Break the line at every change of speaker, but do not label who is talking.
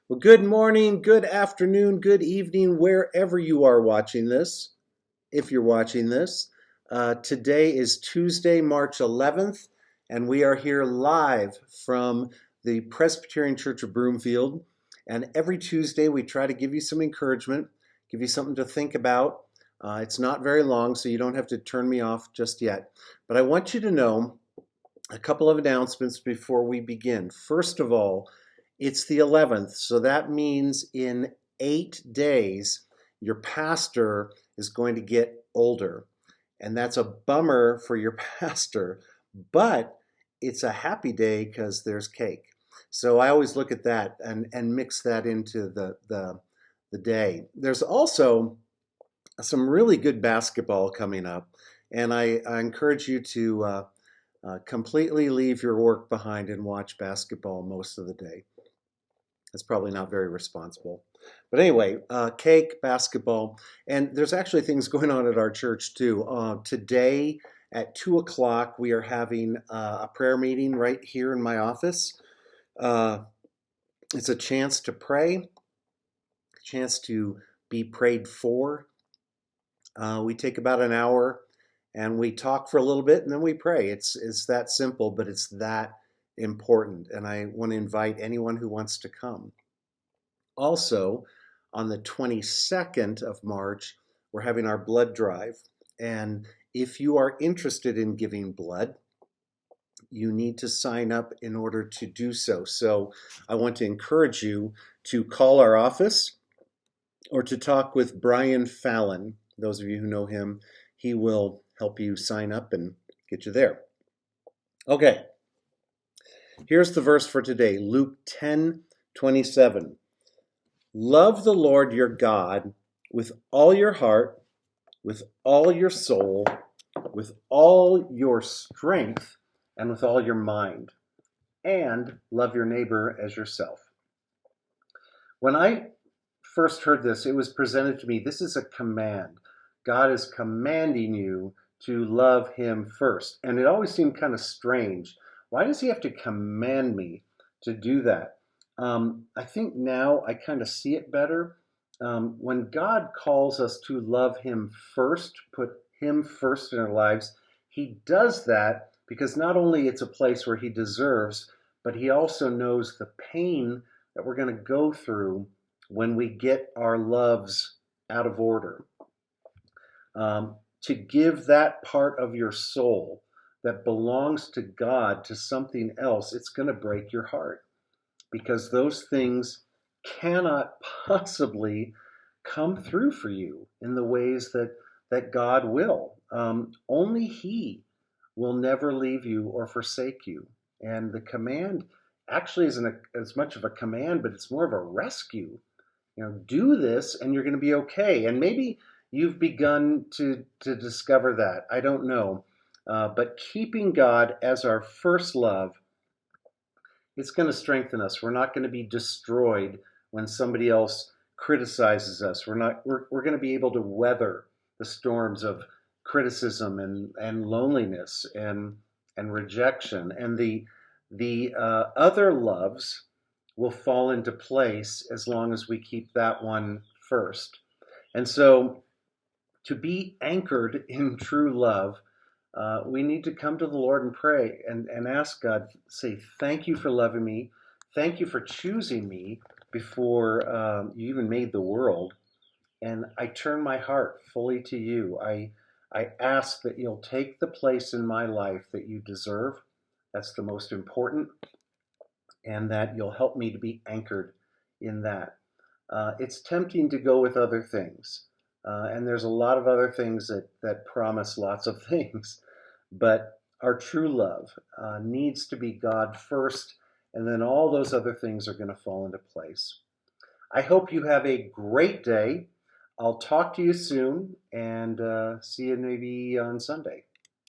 Well, good morning, good afternoon, good evening, wherever you are watching this, if you're watching this. Today is Tuesday, March 11th, and we are here live from the Presbyterian Church of Broomfield. And every Tuesday, we try to give you some encouragement, give you something to think about. It's not very long, so you don't have to turn me off just yet. But I want you to know a couple of announcements before we begin. First of all, it's the 11th, so that means in 8 days, your pastor is going to get older. And that's a bummer for your pastor, but it's a happy day because there's cake. So I always look at that and mix that into the day. There's also some really good basketball coming up, and I encourage you to completely leave your work behind and watch basketball most of the day. That's probably not very responsible. But anyway, cake, basketball, and there's actually things going on at our church too. Today at 2 o'clock, we are having a prayer meeting right here in my office. It's a chance to pray, a chance to be prayed for. We take about an hour and we talk for a little bit and then we pray. It's that simple, but it's that important. And I want to invite anyone who wants to come. Also, on the 22nd of March, we're having our blood drive. And if you are interested in giving blood, you need to sign up in order to do so. So I want to encourage you to call our office or to talk with Brian Fallon. Those of you who know him, he will help you sign up and get you there. Okay, here's the verse for today, Luke 10:27. Love the Lord your God with all your heart, with all your soul, with all your strength, and with all your mind, and love your neighbor as yourself. When I first heard this, it was presented to me, this is a command. God is commanding you to love him first. And it always seemed kind of strange. Why does he have to command me to do that? I think now I kind of see it better. When God calls us to love him first, put him first in our lives, he does that because not only it's a place where he deserves, but he also knows the pain that we're going to go through when we get our loves out of order. To give that part of your soul that belongs to God to something else, it's going to break your heart because those things cannot possibly come through for you in the ways that God will. Only he will never leave you or forsake you. And the command actually isn't as much of a command, but it's more of a rescue. Do this and you're going to be okay. And maybe you've begun to discover that. I don't know. But keeping God as our first love, it's going to strengthen us. We're not going to be destroyed when somebody else criticizes us. We're going to be able to weather the storms of criticism and loneliness and rejection. And the other loves will fall into place as long as we keep that one first. And so to be anchored in true love, we need to come to the Lord and pray and ask God, say, thank you for loving me. Thank you for choosing me before you even made the world. And I turn my heart fully to you. I ask that you'll take the place in my life that you deserve. That's the most important. And that you'll help me to be anchored in that. It's tempting to go with other things. And there's a lot of other things that promise lots of things. But our true love needs to be God first, and then all those other things are going to fall into place. I hope you have a great day. I'll talk to you soon, and see you maybe on Sunday.